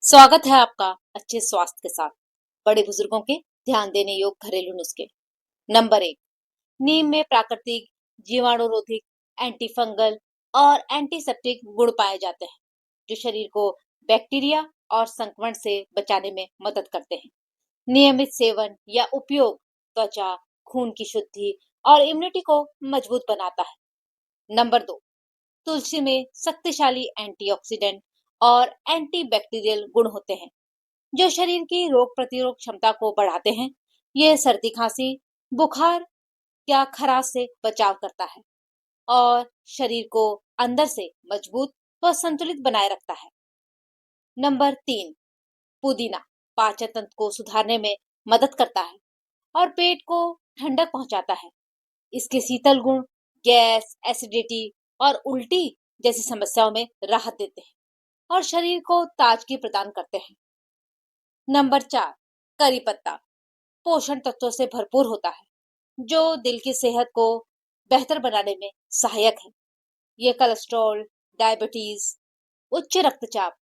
स्वागत है आपका अच्छे स्वास्थ्य के साथ। बड़े बुजुर्गों के ध्यान देने योग्य घरेलू नुस्खे। नंबर 1, नीम में प्राकृतिक जीवाणुरोधी, एंटी फंगल और एंटीसेप्टिक गुण पाए जाते हैं, जो शरीर को बैक्टीरिया और संक्रमण से बचाने में मदद करते हैं। नियमित सेवन या उपयोग त्वचा, खून की शुद्धि और इम्यूनिटी को मजबूत बनाता है। नंबर 2, तुलसी में शक्तिशाली एंटीऑक्सीडेंट और एंटीबैक्टीरियल गुण होते हैं, जो शरीर की रोग प्रतिरोध क्षमता को बढ़ाते हैं। ये सर्दी, खांसी, बुखार या खराश से बचाव करता है और शरीर को अंदर से मजबूत व संतुलित बनाए रखता है। नंबर 3, पुदीना पाचन तंत्र को सुधारने में मदद करता है और पेट को ठंडक पहुंचाता है। इसके शीतल गुण गैस, एसिडिटी और उल्टी जैसी समस्याओं में राहत देते हैं और शरीर को ताजगी प्रदान करते हैं। नंबर 4, करी पत्ता पोषण तत्वों से भरपूर होता है, जो दिल की सेहत को बेहतर बनाने में सहायक है। ये कोलेस्ट्रॉल, डायबिटीज, उच्च रक्तचाप,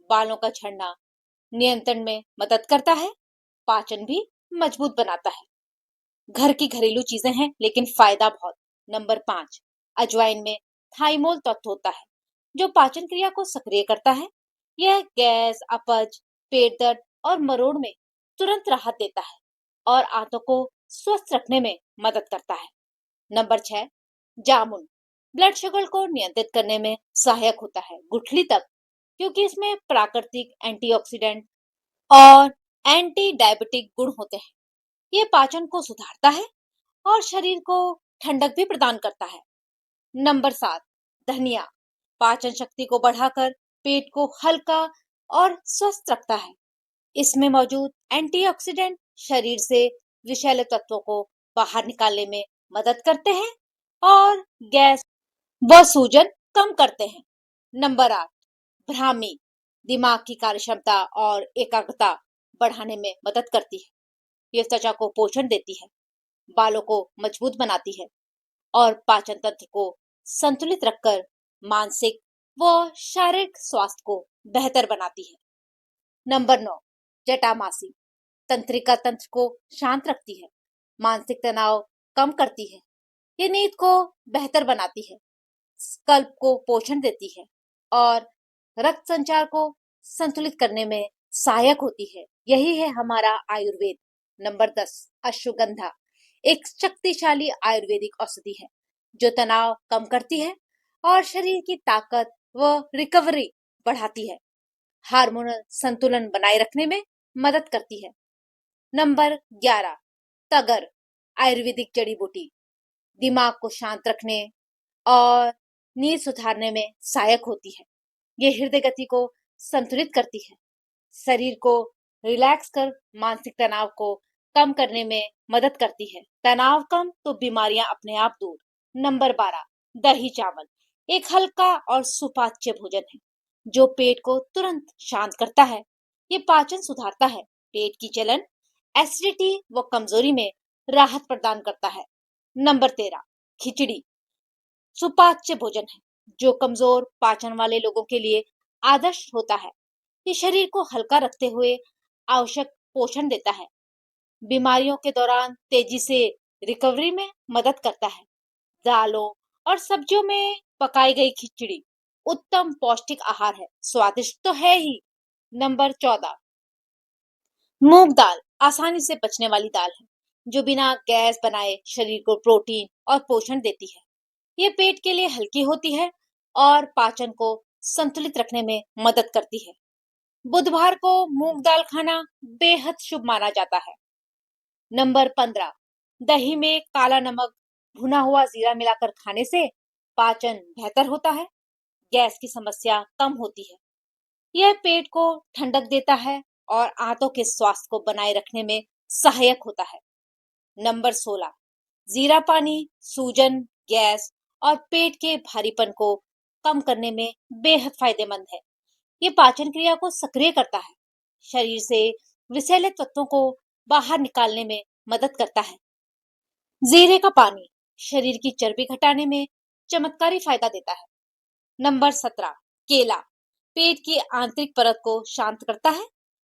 बालों का झड़ना नियंत्रण में मदद करता है। पाचन भी मजबूत बनाता है। घर की घरेलू चीजें हैं लेकिन फायदा बहुत। नंबर 5, अजवाइन में थाइमोल तत्व होता है, जो पाचन क्रिया को सक्रिय करता है। यह गैस, अपच, पेट दर्द और मरोड़ में तुरंत राहत देता है और आंतों को स्वस्थ रखने में मदद करता है। नंबर 6, जामुन ब्लड शुगर को नियंत्रित करने में सहायक होता है, गुठली तक, क्योंकि इसमें प्राकृतिक एंटीऑक्सीडेंट और एंटी डायबिटिक गुण होते हैं। ये पाचन को सुधारता है और शरीर को ठंडक भी प्रदान करता है। नंबर 7, धनिया पाचन शक्ति को बढ़ाकर पेट को हल्का और स्वस्थ रखता है। इसमें मौजूद एंटीऑक्सीडेंट शरीर से विषैले तत्वों को बाहर निकालने में मदद करते हैं और गैस व सूजन कम करते हैं। नंबर 8, ब्राह्मी दिमाग की कार्यक्षमता और एकाग्रता बढ़ाने में मदद करती है। ये त्वचा को पोषण देती है, बालों को मजबूत बनाती है और पाचन तंत्र को संतुलित रखकर मानसिक व शारीरिक स्वास्थ्य को बेहतर बनाती है। नंबर 9, जटामासी तंत्रिका तंत्र को शांत रखती है, मानसिक तनाव कम करती है। ये नींद को बेहतर बनाती है, स्कल्प को पोषण देती है और रक्त संचार को संतुलित करने में सहायक होती है। यही है हमारा आयुर्वेद। नंबर 10, अश्वगंधा एक शक्तिशाली आयुर्वेदिक औषधि है, जो तनाव कम करती है और शरीर की ताकत व रिकवरी बढ़ाती है। हार्मोनल संतुलन बनाए रखने में मदद करती है। नंबर 11, तगर आयुर्वेदिक जड़ी बूटी दिमाग को शांत रखने और नींद सुधारने में सहायक होती है। ये हृदय गति को संतुलित करती है, शरीर को रिलैक्स कर मानसिक तनाव को कम करने में मदद करती है। तनाव कम तो बीमारियां अपने आप दूर। नंबर 12, दही चावल एक हल्का और सुपाच्य भोजन है, जो पेट को तुरंत शांत करता है। ये पाचन सुधारता है, पेट की जलन, एसिडिटी व कमजोरी में राहत प्रदान करता है। नंबर 13, खिचड़ी सुपाच्य भोजन है, जो कमजोर पाचन वाले लोगों के लिए आदर्श होता है। ये शरीर को हल्का रखते हुए आवश्यक पोषण देता है। बीमारियों के दौरान तेजी से रिकवरी में मदद करता है। दालों और सब्जियों में पकाई गई खिचड़ी उत्तम पौष्टिक आहार है, स्वादिष्ट तो है ही। नंबर 14, मूंग दाल आसानी से पचने वाली दाल है, जो बिना गैस बनाए शरीर को प्रोटीन और पोषण देती है। ये पेट के लिए हल्की होती है और पाचन को संतुलित रखने में मदद करती है। बुधवार को मूंग दाल खाना बेहद शुभ माना जाता है। नंबर 15, दही में काला नमक, भुना हुआ जीरा मिलाकर खाने से पाचन बेहतर होता है, गैस की समस्या कम होती है। यह पेट को ठंडक देता है और आंतों के स्वास्थ्य को बनाए रखने में सहायक होता है। नंबर 16, जीरा पानी सूजन, गैस और पेट के भारीपन को कम करने में बेहद फायदेमंद है। ये पाचन क्रिया को सक्रिय करता है, शरीर से विषैले तत्वों को बाहर निकालने में मदद करता है। जीरे का पानी शरीर की चर्बी घटाने में चमत्कारी फायदा देता है। नंबर 17, केला पेट की आंतरिक परत को शांत करता है,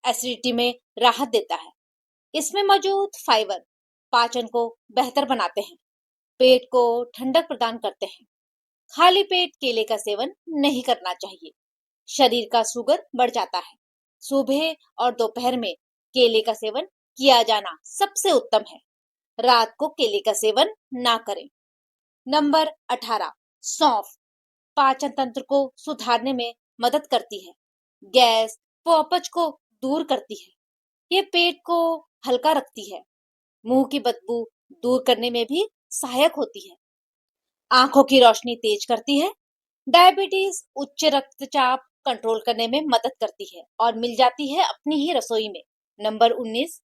एसिडिटी में राहत देता है। इसमें मौजूद फाइबर पाचन को बेहतर बनाते हैं, पेट को ठंडक प्रदान करते हैं। खाली पेट केले का सेवन नहीं करना चाहिए, शरीर का शुगर बढ़ जाता है। सुबह और दोपहर में केले का सेवन किया जाना सबसे उत्तम है। रात को केले का सेवन ना करें। नंबर 18, सौंफ पाचन तंत्र को सुधारने में मदद करती है, गैस व अपच को दूर करती है। ये पेट को हल्का रखती है, मुंह की बदबू दूर करने में भी सहायक होती है, आंखों की रोशनी तेज करती है, डायबिटीज उच्च रक्तचाप कंट्रोल करने में मदद करती है और मिल जाती है अपनी ही रसोई में। नंबर 19,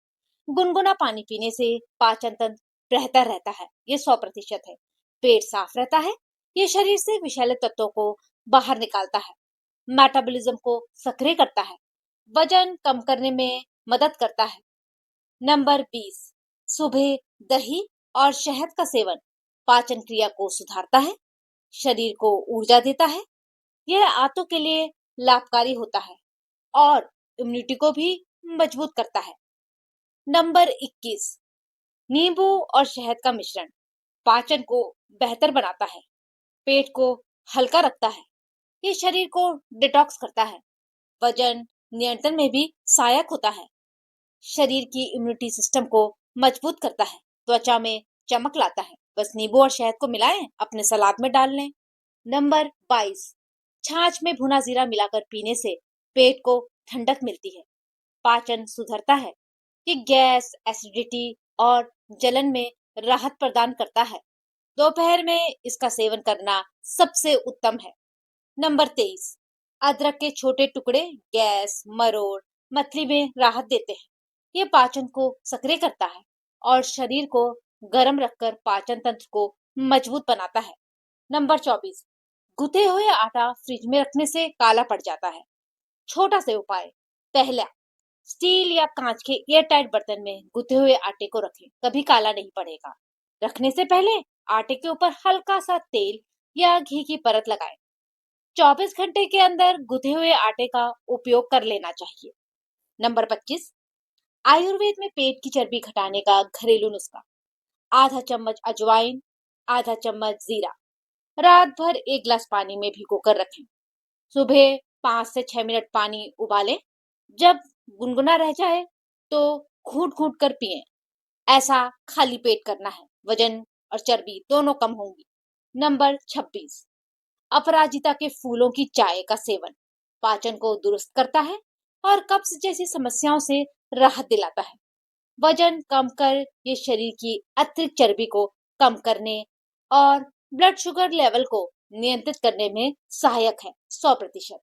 गुनगुना पानी पीने से पाचन तंत्र बेहतर रहता है, ये 100% है। पेट साफ रहता है, ये शरीर से विषैले तत्वों को बाहर निकालता है, मेटाबॉलिज्म को सक्रिय करता है, वजन कम करने में मदद करता है। नंबर 20, सुबह दही और शहद का सेवन पाचन क्रिया को सुधारता है, शरीर को ऊर्जा देता है। यह आंतों के लिए लाभकारी होता है और इम्यूनिटी को भी मजबूत करता है। नंबर 21, नींबू और शहद का मिश्रण पाचन को बेहतर बनाता है, पेट को हल्का रखता है, ये शरीर को डिटॉक्स करता है, वजन नियंत्रण में भी सहायक होता है, शरीर की इम्यूनिटी सिस्टम को मजबूत करता है, त्वचा में चमक लाता है। बस नींबू और शहद को मिलाएं, अपने सलाद में डाल लें। नंबर 22, छाछ में भुना जीरा मिलाकर पीने से पेट को ठंडक मिलती है, पाचन सुधरता है, ये गैस, एसिडिटी और जलन में राहत प्रदान करता है। दोपहर में इसका सेवन करना सबसे उत्तम है। नंबर 23, अदरक के छोटे टुकड़े गैस, मरोड़, मतली में राहत देते हैं। ये पाचन को सक्रिय करता है और शरीर को गर्म रखकर पाचन तंत्र को मजबूत बनाता है। नंबर 24, गुथे हुए आटा फ्रिज में रखने से काला पड़ जाता है। छोटा से उपाय। पहला, स्टील या कांच के एयरटाइट बर्तन में गुथे हुए आटे को रखें, कभी काला नहीं पड़ेगा। रखने से पहले आटे के ऊपर हल्का सा तेल या घी की परत लगाएं। 24 घंटे के अंदर गुथे हुए आटे का उपयोग कर लेना चाहिए। नंबर 25, आयुर्वेद में पेट की चर्बी घटाने का घरेलू नुस्खा। आधा चम्मच अजवाइन, आधा चम्मच जीरा, रात भर 1 गिलास पानी में भिगोकर रखें। सुबह 5 से 6 मिनट पानी उबालें, जब गुनगुना रह जाए तो घूंट घूंट कर पिएं। ऐसा खाली पेट करना है, वजन और चर्बी दोनों कम होंगी। नंबर 26, अपराजिता के फूलों की चाय का सेवन पाचन को दुरुस्त करता है और कब्ज जैसी समस्याओं से राहत दिलाता है, वजन कम कर ये शरीर की अतिरिक्त चर्बी को कम करने और ब्लड शुगर लेवल को नियंत्रित करने में सहायक है, 100%।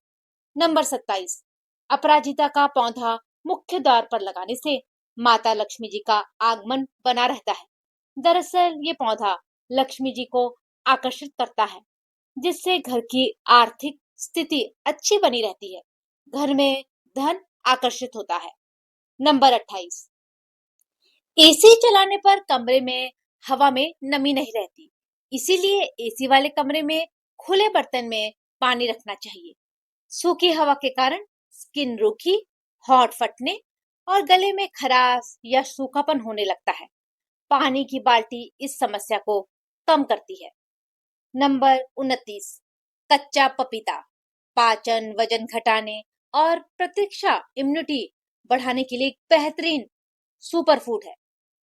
नंबर 27, अपराजिता का पौधा मुख्य द्वार पर लगाने से माता लक्ष्मी जी का आगमन बना रहता है। दरअसल ये पौधा लक्ष्मी जी को आकर्षित करता है, जिससे घर की आर्थिक स्थिति अच्छी बनी रहती है, घर में धन आकर्षित होता है। नंबर 28, एसी चलाने पर कमरे में हवा में नमी नहीं रहती, इसीलिए एसी वाले कमरे में खुले बर्तन में पानी रखना चाहिए। सूखी हवा के कारण स्किन रूखी, होंठ फटने और गले में खराश या सूखापन होने लगता है। पानी की बाल्टी इस समस्या को कम करती है। नंबर 29, कच्चा पपीता पाचन, वजन घटाने और प्रतिरक्षा इम्यूनिटी बढ़ाने के लिए एक बेहतरीन सुपर फूड है।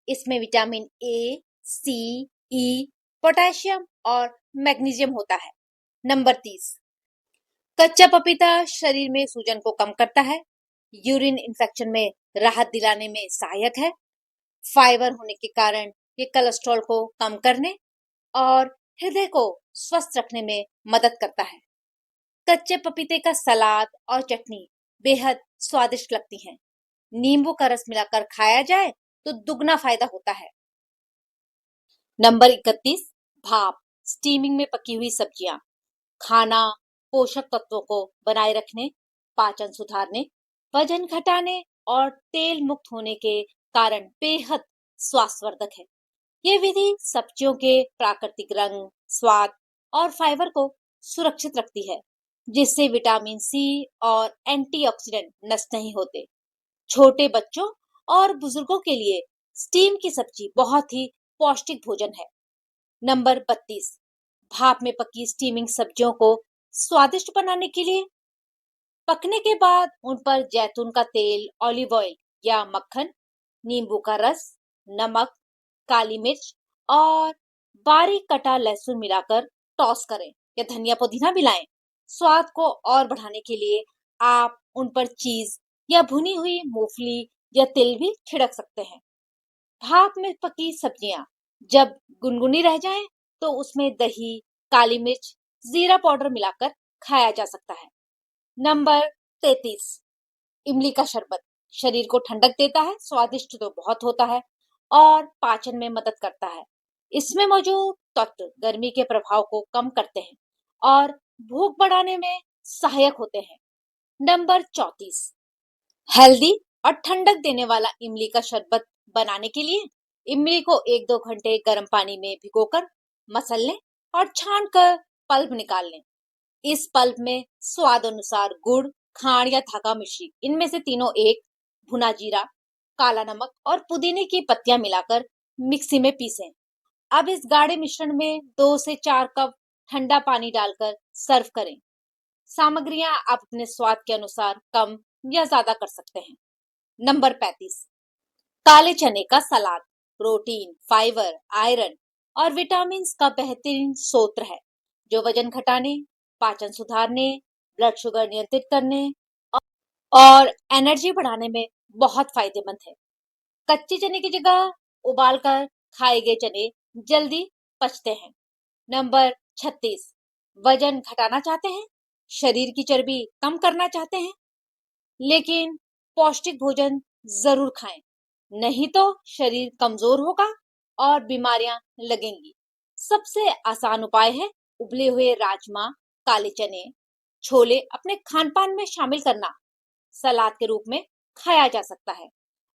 इसमें vitamin A, C, E, potassium और मैग्नीशियम होता है। नंबर 30, कच्चा पपीता शरीर में सूजन को कम करता है, यूरिन इन्फेक्शन में राहत दिलाने में सहायक है, फाइबर होने के कारण ये कोलेस्ट्रॉल को कम करने और हृदय को स्वस्थ रखने में मदद करता है। कच्चे पपीते का सलाद और चटनी बेहद स्वादिष्ट लगती हैं। नींबू का रस मिलाकर खाया जाए तो दुगना फायदा होता है। नंबर 31, भाप स्टीमिंग में पकी हुई सब्जियां खाना पोषक तत्वों को बनाए रखने, पाचन सुधारने, वजन घटाने और तेल मुक्त होने के कारण बेहद स्वास्थ्यवर्धक है। ये विधि सब्जियों के प्राकृतिक रंग, स्वाद और फाइबर को सुरक्षित रखती है, जिससे विटामिन सी और एंटीऑक्सीडेंट नष्ट नहीं होते। छोटे बच्चों और बुजुर्गों के लिए स्टीम की सब्जी बहुत ही पौष्टिक भोजन है। नंबर 32, भाप में पकी स्टीमिंग सब्जियों को स्वादिष्ट बनाने के लिए पकने के बाद उन पर जैतून का तेल, ऑलिव ऑयल या मक्खन, नींबू का रस, नमक, काली मिर्च और बारीक कटा लहसुन मिलाकर टॉस करें या धनिया पुदीना मिलाएं। स्वाद को और बढ़ाने के लिए आप उन पर चीज या भुनी हुई मूंगफली या तिल भी छिड़क सकते हैं। भाप में पकी सब्जियां जब गुनगुनी रह जाएं, तो उसमें दही, काली मिर्च, जीरा पाउडर मिलाकर खाया जा सकता है। नंबर 33, इमली का शरबत शरीर को ठंडक देता है, स्वादिष्ट तो बहुत होता है और पाचन में मदद करता है। इसमें मौजूद तत्व गर्मी के प्रभाव को कम करते हैं और भूख बढ़ाने में सहायक होते हैं। नंबर 34, हेल्दी और ठंडक देने वाला इमली का शरबत बनाने के लिए इमली को 1-2 घंटे गर्म पानी में भिगोकर मसल लें और छान कर पल्प निकाल लें। इस पल्प में स्वाद अनुसार गुड़, खांड या धागा मिश्री, इनमें से तीनों एक, भुना जीरा, काला नमक और पुदीने की पत्तियां मिलाकर मिक्सी में पीसें। अब इस गाढ़े मिश्रण में 2 से 4 कप ठंडा पानी डालकर सर्व करें। सामग्रियां आप अपने स्वाद के अनुसार कम या ज्यादा कर सकते हैं। नंबर 35, काले चने का सलाद प्रोटीन, फाइबर, आयरन और विटामिन का बेहतरीन स्रोत है, जो वजन घटाने, पाचन सुधारने, ब्लड शुगर नियंत्रित करने और एनर्जी बढ़ाने में बहुत फायदेमंद है। कच्चे चने की जगह उबालकर खाए गए चने जल्दी पचते हैं। नंबर 36, वजन घटाना चाहते हैं, शरीर की चर्बी कम करना चाहते हैं, लेकिन पौष्टिक भोजन जरूर खाएं, नहीं तो शरीर कमजोर होगा और बीमारियां लगेंगी। सबसे आसान उपाय है उबले हुए राजमा, काले चने, छोले अपने खानपान में शामिल करना। सलाद के रूप में खाया जा सकता है।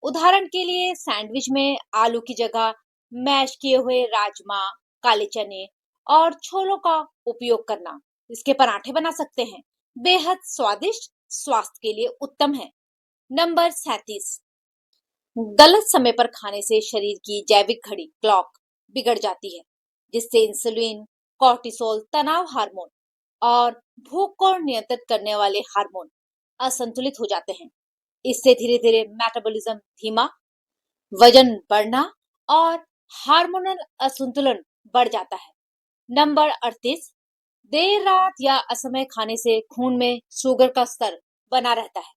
उदाहरण के लिए सैंडविच में आलू की जगह मैश किए हुए राजमा, काले चने और छोलों का उपयोग करना। इसके पराठे बना सकते हैं। बेहद स्वादिष्ट, स्वास्थ्य के लिए उत्तम है। नंबर 37, गलत समय पर खाने से शरीर की जैविक घड़ी क्लॉक बिगड़ जाती है, जिससे इंसुलिन, कॉर्टिसोल, तनाव हार्मोन और भूख को नियंत्रित करने वाले हार्मोन असंतुलित हो जाते हैं। इससे धीरे धीरे मेटाबॉलिज्म धीमा, वजन बढ़ना और हार्मोनल असंतुलन बढ़ जाता है। नंबर 38, देर रात या असमय खाने से खून में शुगर का स्तर बना रहता है,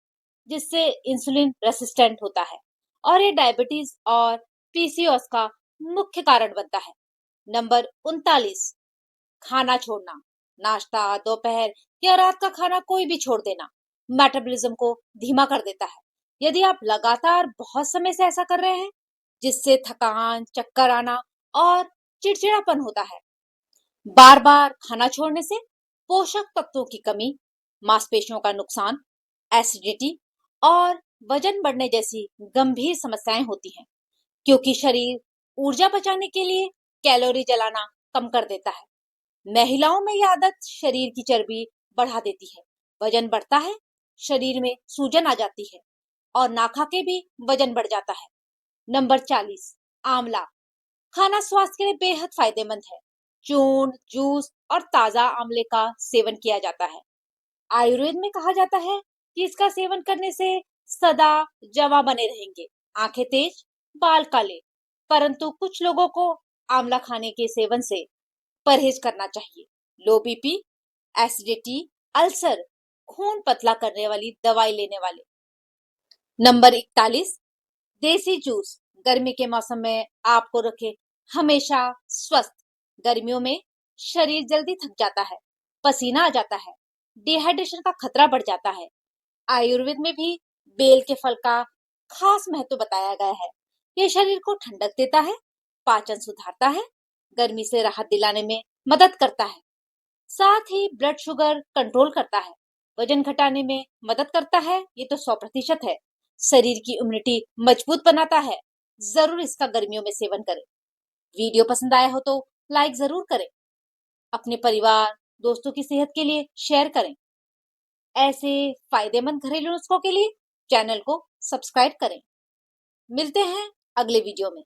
जिससे इंसुलिन रेसिस्टेंट होता है और ये डायबिटीज और पीसीओएस का मुख्य कारण बनता है। नंबर 39, खाना छोड़ना, नाश्ता, दोपहर या रात का खाना कोई भी छोड़ देना मेटाबॉलिज्म को धीमा कर देता है। यदि आप लगातार बहुत समय से ऐसा कर रहे हैं, जिससे थकान, चक्कर आना और चिड़चिड़ापन होता है। बार बार खाना छोड़ने से पोषक तत्वों की कमी, मांसपेशियों का नुकसान, एसिडिटी और वजन बढ़ने जैसी गंभीर समस्याएं होती हैं, क्योंकि शरीर ऊर्जा बचाने के लिए कैलोरी जलाना कम कर देता है। महिलाओं में यह आदत शरीर की चर्बी बढ़ा देती है, वजन बढ़ता है, शरीर में सूजन आ जाती है और ना खा के भी वजन बढ़ जाता है। नंबर 40, आंवला खाना स्वास्थ्य के लिए बेहद फायदेमंद है। चूर्ण, जूस और ताजा आंवले का सेवन किया जाता है। आयुर्वेद में कहा जाता है कि इसका सेवन करने से सदा जवा बने रहेंगे, आंखें तेज, बाल काले। परंतु कुछ लोगों को आंवला खाने के सेवन से परहेज करना चाहिए। लो बीपी, एसिडिटी, अल्सर, खून पतला करने वाली दवाई लेने वाले। नंबर 41, देसी जूस गर्मी के मौसम में आपको रखे हमेशा स्वस्थ। गर्मियों में शरीर जल्दी थक जाता है, पसीना आ जाता है, डिहाइड्रेशन का खतरा बढ़ जाता है। आयुर्वेद में भी बेल के फल का खास महत्व बताया गया है। यह शरीर को ठंडक देता है, पाचन सुधारता है, गर्मी से राहत दिलाने में मदद करता है, साथ ही ब्लड शुगर कंट्रोल करता है, वजन घटाने में मदद करता है, ये तो 100% है। शरीर की इम्यूनिटी मजबूत बनाता है। जरूर इसका गर्मियों में सेवन करें। वीडियो पसंद आया हो तो लाइक जरूर करें। अपने परिवार, दोस्तों की सेहत के लिए शेयर करें। ऐसे फायदेमंद घरेलू नुस्खों के लिए चैनल को सब्सक्राइब करें। मिलते हैं अगले वीडियो में।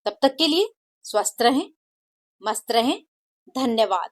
तब तक के लिए स्वस्थ रहें, मस्त रहें। धन्यवाद।